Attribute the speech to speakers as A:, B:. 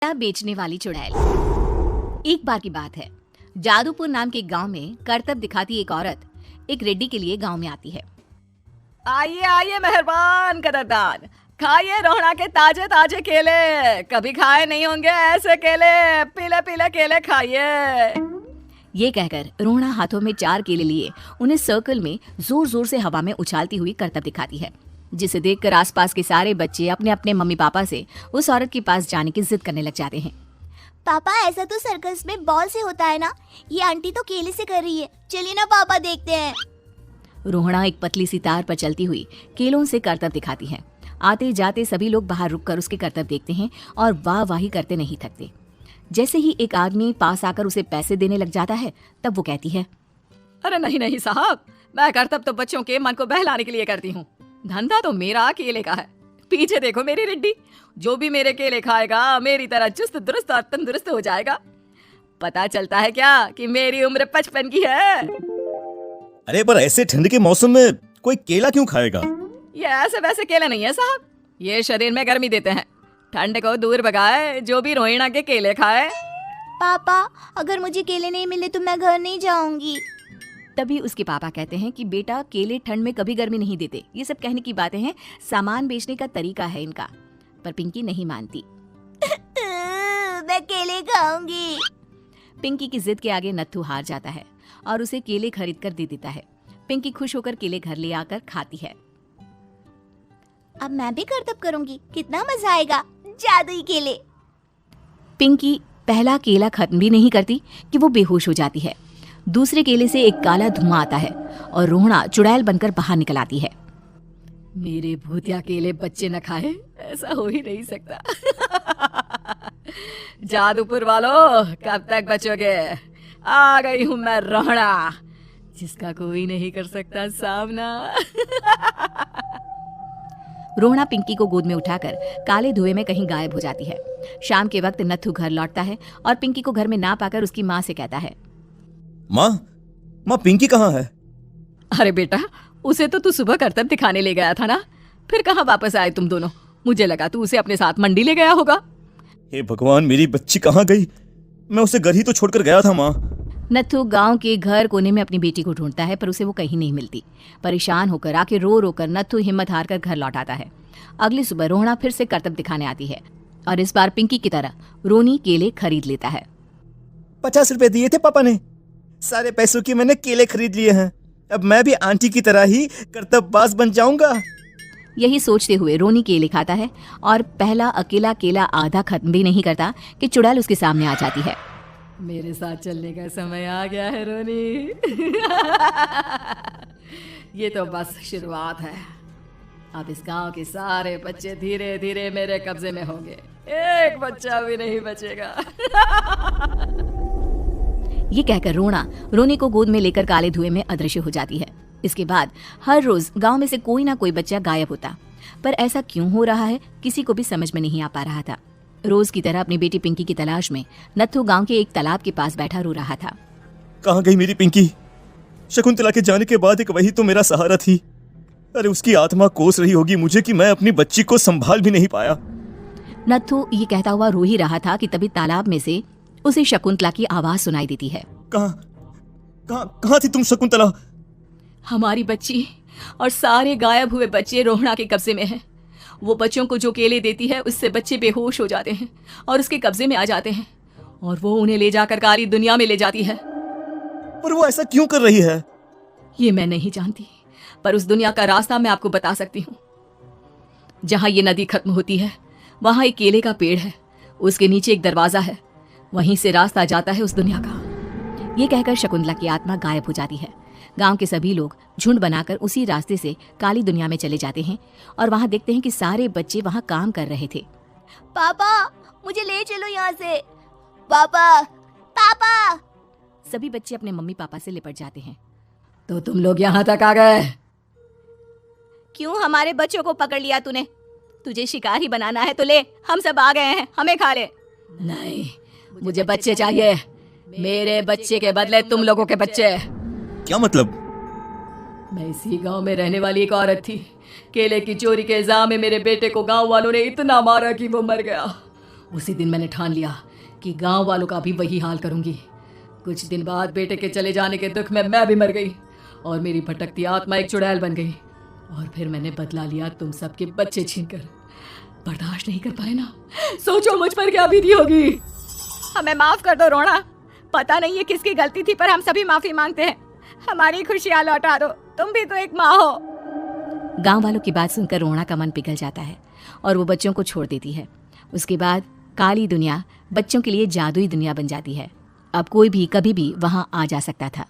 A: केला बेचने वाली चुड़ैल। एक बार की बात है, जादूपुर नाम के गांव में करतब दिखाती एक औरत एक रेड्डी के लिए गांव में आती है।
B: आइए आइए मेहरबान कदरदान, खाइए रोहड़ा के ताजे ताजे केले। कभी खाए नहीं होंगे ऐसे केले, पीले पीले केले खाइए।
A: ये कहकर रोहड़ा हाथों में 4 केले लिए उन्हें सर्कल में जोर जोर से हवा में उछालती हुई करतब दिखाती है, जिसे देखकर आसपास के सारे बच्चे अपने अपने मम्मी पापा से उस औरत के पास जाने की जिद करने लग जाते हैं।
C: पापा, ऐसा तो सर्कस में बॉल से होता है ना, ये आंटी तो केले से कर रही है। चलिए ना पापा, देखते हैं।
A: रोहड़ा एक पतली सी तार पर चलती हुई केलों से करतब दिखाती है। आते जाते सभी लोग बाहर रुककर उसके करतब देखते हैं और वाह वाही करते नहीं थकते। जैसे ही एक आदमी पास आकर उसे पैसे देने लग जाता है, तब वो कहती है,
B: अरे नहीं नहीं साहब, मैं करतब तो बच्चों के मन को बहलाने के लिए करती हूँ। धंधा तो मेरा केले का है। पीछे देखो मेरी रिड्डी, जो भी मेरे केले खाएगा मेरी तरह चुस्त दुरुस्त और तंदुरुस्त हो जाएगा। पता चलता है क्या कि मेरी उम्र 55 की है।
D: अरे पर ऐसे ठंड के मौसम में कोई केला क्यों खाएगा?
B: ये ऐसे वैसे केले नहीं है साहब, ये शरीर में गर्मी देते हैं, ठंड को दूर भगाए। जो भी रोहिणा के केले खाए।
C: पापा, अगर मुझे केले नहीं मिले तो मैं घर नहीं जाऊंगी।
A: तभी उसके पापा कहते हैं कि बेटा, केले ठंड में कभी गर्मी नहीं देते। ये सब कहने की बातें हैं, सामान बेचने का तरीका है इनका। पर पिंकी नहीं मानती।
C: मैं केले खाऊंगी।
A: पिंकी की जिद के आगे नत्थू हार जाता है और उसे केले खरीद कर दे देता है। पिंकी खुश होकर केले घर ले आकर खाती है।
C: अब मैं भी करतब करूंगी, कितना मजा आएगा। जादुई केले।
A: पिंकी पहला केला खत्म भी नहीं करती कि वो बेहोश हो जाती है। दूसरे केले से एक काला धुआं आता है और रोहड़ा चुड़ैल बनकर बाहर निकल आती है।
B: मेरे भूतिया केले बच्चे न खाए, ऐसा हो ही नहीं सकता। जादूपुर वालों, कब तक बचोगे? आ गई हूँ मैं रोहड़ा, जिसका कोई नहीं कर सकता सामना।
A: रोहड़ा पिंकी को गोद में उठाकर काले धुएं में कहीं गायब हो जाती है। शाम के वक्त नत्थू घर लौटता है और पिंकी को घर में ना पाकर उसकी माँ से कहता है,
D: माँ पिंकी कहाँ है?
B: अरे बेटा, उसे तो तू सुबह करतब दिखाने ले गया था ना, फिर कहाँ वापस आए तुम दोनों? मुझे लगा तू उसे अपने साथ मंडी ले गया होगा।
D: हे भगवान, मेरी बच्ची कहाँ गई? मैं उसे घर ही तो छोड़कर गया था माँ।
A: नत्थू गांव के घर कोने में अपनी बेटी को ढूंढता है, पर उसे वो कहीं नहीं मिलती। परेशान होकर आके रो रो कर नत्थू हिम्मत हार कर घर लौट आता है। अगली सुबह रोहड़ा फिर से करतब दिखाने आती है और इस बार पिंकी की तरह रोनी केले खरीद लेता है।
D: 50 रुपए दिए थे पापा ने, सारे पैसों की मैंने केले खरीद लिए हैं। अब मैं भी आंटी की तरह ही करतबबाज बन जाऊंगा।
A: यही सोचते हुए रोनी केले खाता है और पहला अकेला केला आधा खत्म भी नहीं करता कि चुड़ैल उसके सामने आ जाती है।
B: मेरे साथ चलने का समय आ गया है रोनी। ये तो बस शुरुआत है। अब इस गांव के सारे बच्चे धीरे धीरे मेरे कब्जे में होंगे, एक बच्चा भी नहीं बचेगा।
A: ये कहकर रोना रोनी को गोद में लेकर काले धुएं में अदृश्य हो जाती है। इसके बाद हर रोज गांव में से कोई ना कोई बच्चा गायब होता, पर ऐसा क्यों हो रहा है किसी को भी समझ में नहीं आ पा रहा था। रोज की तरह अपनी बेटी पिंकी की तलाश में नत्थू गांव के एक तालाब के पास बैठा रो रहा था।
D: कहाँ गई मेरी पिंकी? शकुंतला के जाने के बाद एक वही तो मेरा सहारा थी। अरे उसकी आत्मा कोस रही होगी मुझे कि मैं अपनी बच्ची को संभाल भी नहीं पाया।
A: नत्थू ये कहता हुआ रो ही रहा था कि तभी तालाब में से उसे शकुंतला की आवाज सुनाई देती है।
D: कहाँ थी तुम शकुंतला?
B: हमारी बच्ची और सारे गायब हुए बच्चे रोहड़ा के कब्जे में हैं। वो बच्चों को जो केले देती है उससे बच्चे बेहोश हो जाते हैं और उसके कब्जे में आ जाते हैं और वो उन्हें ले जाकर कारी दुनिया में ले जाती है।
D: पर वो ऐसा क्यों कर रही है?
B: ये मैं नहीं जानती, पर उस दुनिया का रास्ता मैं आपको बता सकती हूँ। जहाँ ये नदी खत्म होती है वहाँ एक केले का पेड़ है, उसके नीचे एक दरवाजा है, वहीं से रास्ता जाता है उस दुनिया का।
A: ये कहकर शकुंतला की आत्मा गायब हो जाती है। गांव के सभी लोग झुंड बनाकर उसी रास्ते से काली दुनिया में चले जाते हैं और वहां देखते हैं कि सारे बच्चे वहां काम कर रहे थे।
C: पापा, मुझे ले चलो यहाँ से। पापा, पापा।
A: सभी बच्चे अपने मम्मी पापा से लिपट जाते हैं।
B: तो तुम लोग यहाँ तक आ गए?
A: क्यों हमारे बच्चों को पकड़ लिया तूने? तुझे शिकार ही बनाना है तो ले, हम सब आ गए हैं, हमें खा ले।
B: नहीं, मुझे बच्चे चाहिए। मेरे बच्चे के बदले तुम लोगों के बच्चे।
D: क्या मतलब?
B: मैं इसी गांव में रहने वाली एक औरत थी। केले की चोरी के इल्जाम में मेरे बेटे को गांव वालों ने इतना मारा कि वो मर गया। उसी दिन मैंने ठान लिया कि गांव वालों का भी वही हाल करूंगी। कुछ दिन बाद बेटे के चले जाने के दुख में मैं भी मर गई और मेरी भटकती आत्मा एक चुड़ैल बन गई। और फिर मैंने बदला लिया तुम सबके बच्चे छीनकर। बर्दाश्त नहीं कर पाए ना, सोचो मुझ पर क्या बीती होगी।
A: हमें माफ कर दो रोना, पता नहीं ये किसकी गलती थी पर हम सभी माफी मांगते हैं। हमारी खुशियां लौटा दो, तुम भी तो एक माँ हो। गांव वालों की बात सुनकर रोना का मन पिघल जाता है और वो बच्चों को छोड़ देती है। उसके बाद काली दुनिया बच्चों के लिए जादुई दुनिया बन जाती है। अब कोई भी कभी भी वहां आ जा सकता था।